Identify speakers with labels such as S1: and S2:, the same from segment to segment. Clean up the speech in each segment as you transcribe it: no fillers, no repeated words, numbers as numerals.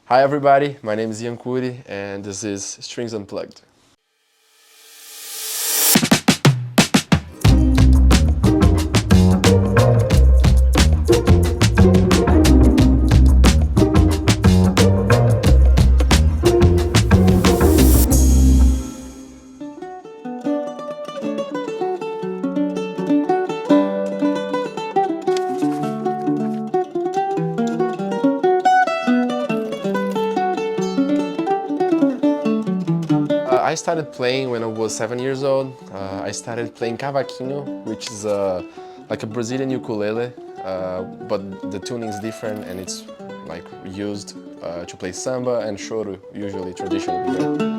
S1: Hi everybody, my name is Coury and this is Strings Unplugged. I started playing when I was 7 years old. I started playing cavaquinho, which is like a Brazilian ukulele, but the tuning is different and it's like used to play samba and choro, usually traditionally. Right?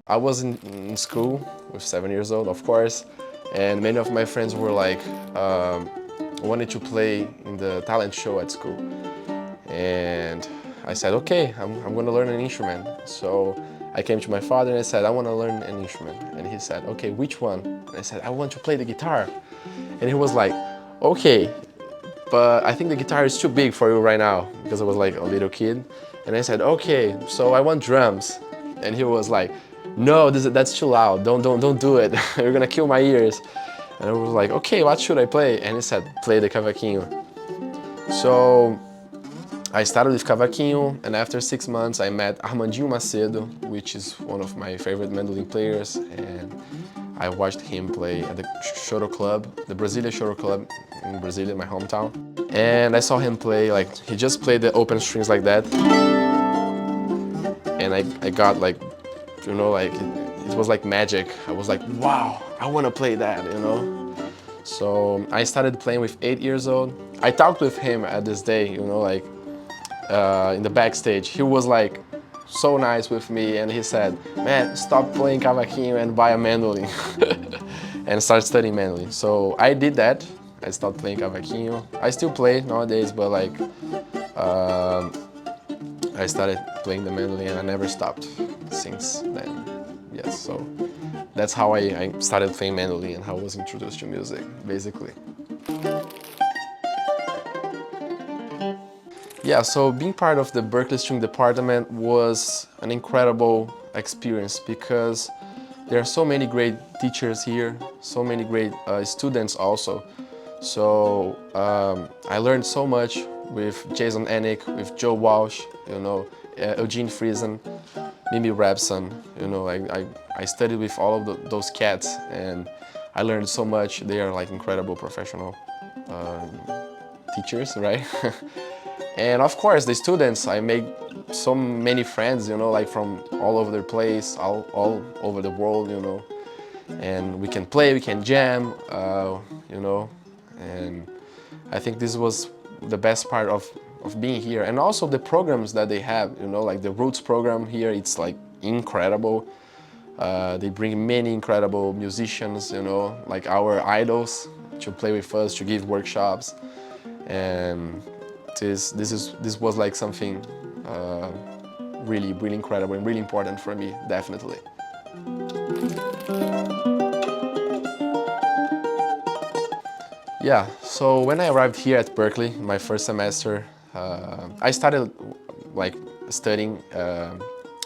S1: I was in school with 7 years old, of course, and many of my friends were like, wanted to play in the talent show at school. And I said, okay, I'm gonna learn an instrument. So I came to my father and I said, I wanna learn an instrument. And he said, okay, which one? And I said, I want to play the guitar. And he was like, okay, but I think the guitar is too big for you right now, because I was like a little kid. And I said, okay, so I want drums. And he was like, no, that's too loud, don't do it. You're gonna kill my ears. And I was like, okay, what should I play? And he said, play the cavaquinho. So I started with cavaquinho, and after 6 months I met Armandinho Macedo, which is one of my favorite mandolin players, and I watched him play at the Choro Club, the Brasília Choro Club in Brasília, my hometown. And I saw him play, like, he just played the open strings like that. And I got like, you know, like, it was like magic. I was like, wow, I wanna play that, you know? So I started playing with 8 years old. I talked with him at this day, you know, like, in the backstage. He was like so nice with me and he said, man, stop playing cavaquinho and buy a mandolin and start studying mandolin. So I did that. I stopped playing cavaquinho. I still play nowadays, but like I started playing the mandolin and I never stopped since then. Yes, so that's how I started playing mandolin and how I was introduced to music, basically. Yeah, so being part of the Berklee string department was an incredible experience because there are so many great teachers here, so many great students also. So I learned so much with Jason Enick, with Joe Walsh, you know, Eugene Friesen, Mimi Rabson, you know, I studied with all of those cats and I learned so much. They are like incredible professional teachers, right? And of course, the students, I made so many friends, you know, like from all over the place, all over the world, you know. And we can play, we can jam, you know. And I think this was the best part of being here. And also the programs that they have, you know, like the Roots program here, it's like incredible. They bring many incredible musicians, you know, like our idols to play with us, to give workshops. And this was like something really incredible and really important for me, definitely. Yeah, so when I arrived here at Berklee, my first semester, I started like studying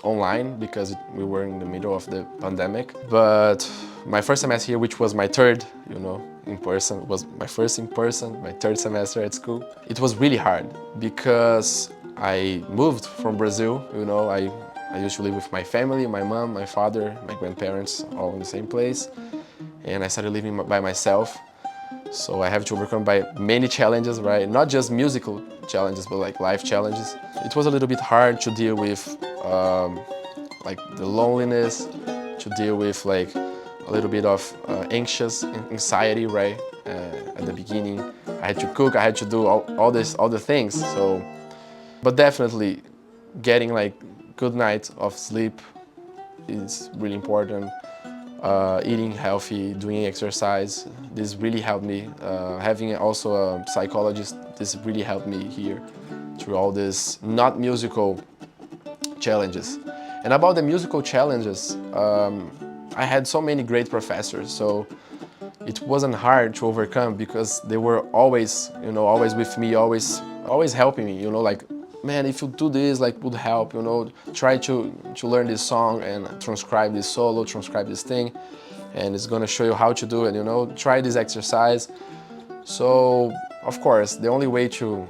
S1: online because we were in the middle of the pandemic. But my first semester here, which was my third, you know, in person, was my first in person, my third semester at school. It was really hard because I moved from Brazil, you know, I used to live with my family, my mom, my father, my grandparents, all in the same place. And I started living by myself. So I have to overcome by many challenges, right? Not just musical challenges, but like life challenges. It was a little bit hard to deal with like the loneliness, to deal with like a little bit of anxious anxiety, right? At the beginning, I had to cook, I had to do all the things. So, but definitely getting like good night of sleep is really important. Eating healthy, doing exercise, this really helped me. Having also a psychologist, this really helped me here through all these not musical challenges. And about the musical challenges, I had so many great professors, so it wasn't hard to overcome because they were always, always with me, always helping me, like, man, if you do this, like, would help, try to learn this song and transcribe this solo, transcribe this thing, and it's gonna show you how to do it, try this exercise. So, of course, the only way to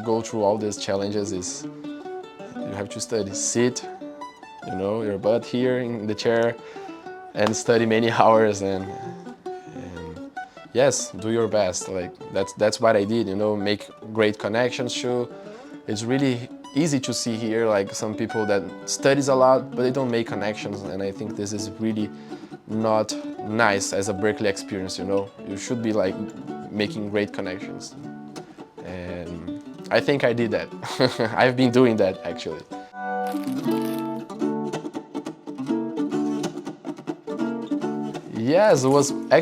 S1: go through all these challenges is you have to study, sit, your butt here in the chair and study many hours and yes, do your best. Like that's what I did, make great connections too. It's really easy to see here like some people that studies a lot but they don't make connections, and I think this is really not nice as a Berklee experience, You should be like making great connections. And I think I did that. I've been doing that actually. Yes, it wasn't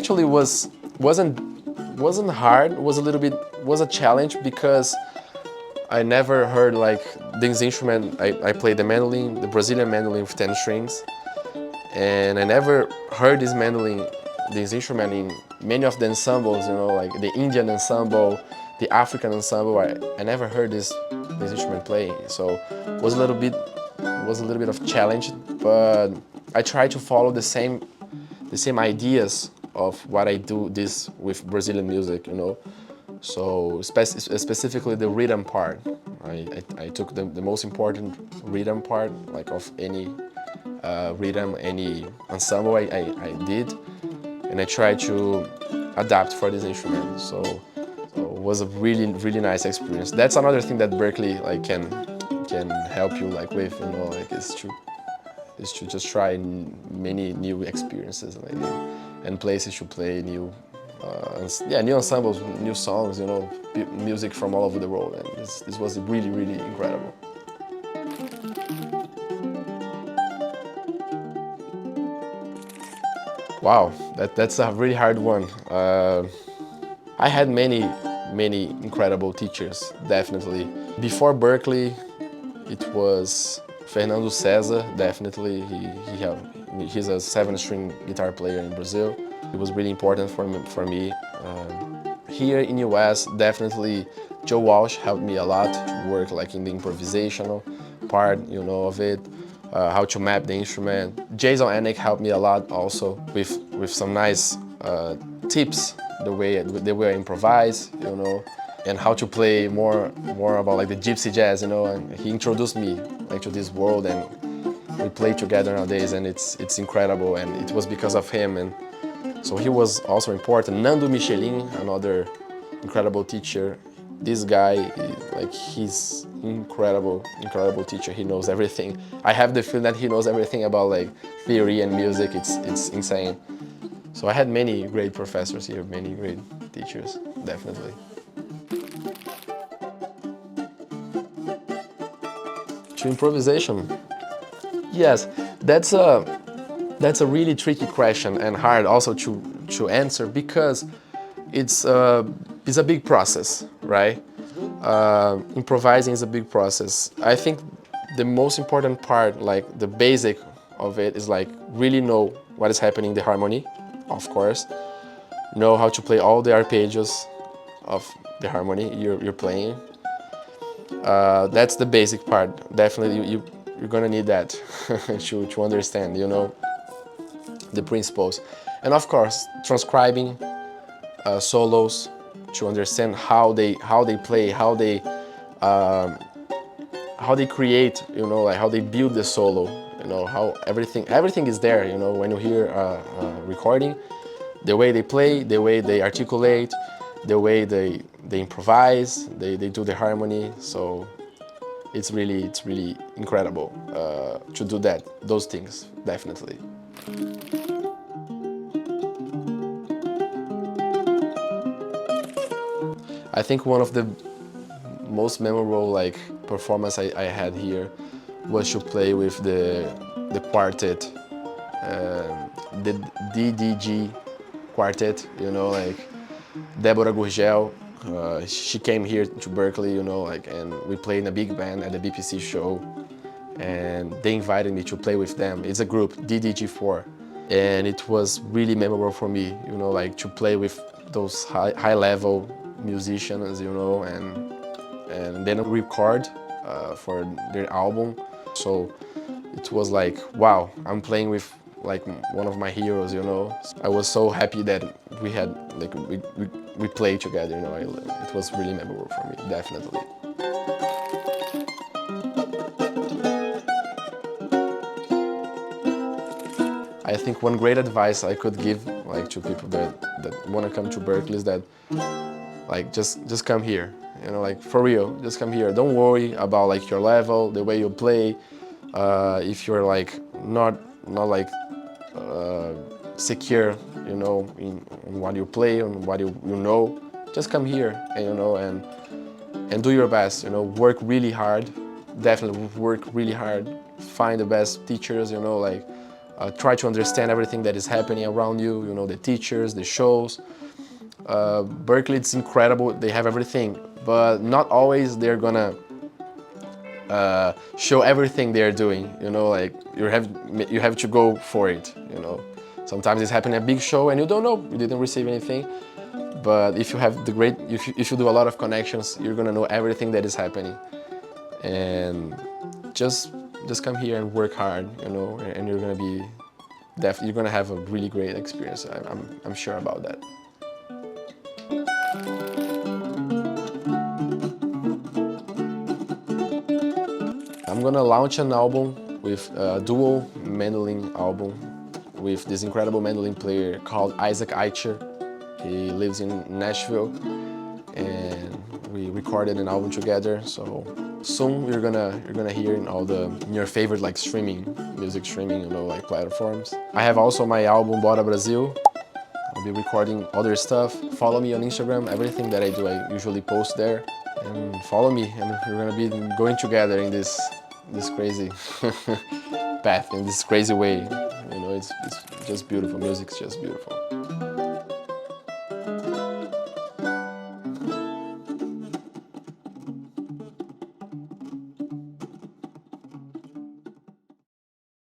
S1: hard. It was a little bit a challenge because I never heard like this instrument. I played the mandolin, the Brazilian mandolin with 10 strings, and I never heard this instrument in many of the ensembles. Like the Indian ensemble, the African ensemble. I never heard this instrument playing, so it was a little bit of challenge. But I tried to follow the same ideas of what I do this with Brazilian music, So specifically the rhythm part. I took the most important rhythm part, like of any rhythm, any ensemble I did, and I tried to adapt for this instrument. So it was a really, really nice experience. That's another thing that Berklee like can help you like with, like is to just try many new experiences and places to play new ensembles, new songs, music from all over the world, and this was really, really incredible. Wow, that's a really hard one. I had many incredible teachers, definitely. Before Berklee, it was Fernando César, definitely. He's a 7-string guitar player in Brazil. It was really important for me. Here in US, definitely Joe Walsh helped me a lot to work like in the improvisational part, of it, how to map the instrument. Jason Enick helped me a lot also with some nice tips, the way I improvise, and how to play more about like the gypsy jazz, and he introduced me like to this world, and we play together nowadays, and it's incredible, and it was because of him, and so he was also important. Nando Michelin, another incredible teacher. This guy, like he's incredible teacher. He knows everything. I have the feeling that he knows everything about like theory and music. It's insane. So I had many great professors here, many great teachers, definitely. To improvisation, yes, that's a really tricky question and hard also to answer because it's a big process, right? Improvising is a big process. I think the most important part, like the basic of it, is like really know what is happening in the harmony, of course. Know how to play all the arpeggios of the harmony you're playing. That's the basic part. Definitely, you're gonna need that to understand, the principles. And of course, transcribing solos to understand how they play, how they create, like how they build the solo, how everything is there, when you hear a recording, the way they play, the way they articulate, the way they improvise, they do the harmony. So it's really incredible to do those things, definitely. I think one of the most memorable like performance I had here was to play with the quartet, the DDG quartet, like Deborah Gurgel. She came here to Berklee, and we played in a big band at the BPC show, and they invited me to play with them. It's a group, DDG4. and it was really memorable for me, you know, like to play with those high level musicians, you know, and then record for their album. So it was like, wow, I'm playing with like one of my heroes, you know. I was so happy that we had like we played together, you know. It was really memorable for me, definitely. I think one great advice I could give like to people that want to come to Berklee is that like just come here, you know, like for real, just come here. Don't worry about like your level, the way you play. If you're like not like secure, you know, in what you play, on what you know, just come here and you know and do your best. You know, work really hard. Definitely work really hard. Find the best teachers. You know, like try to understand everything that is happening around you. You know, the teachers, the shows. Berklee, it's incredible. They have everything, but not always they're gonna show everything they're doing. You know, like you have to go for it. You know, sometimes it's happening at a big show and you don't know, you didn't receive anything. But if you have if you do a lot of connections, you're gonna know everything that is happening. And just come here and work hard. You know, and you're gonna be you're gonna have a really great experience. I'm sure about that. I'm gonna launch an album with a dual mandolin album with this incredible mandolin player called Isaac Eicher. He lives in Nashville, and we recorded an album together. So soon you're gonna hear in all in your favorite like music streaming, you know, like platforms. I have also my album Bora Brasil. I'll be recording other stuff. Follow me on Instagram. Everything that I do, I usually post there. And follow me, and we're gonna be going together in this crazy path, in this crazy way. You know, it's just beautiful. Music's just beautiful.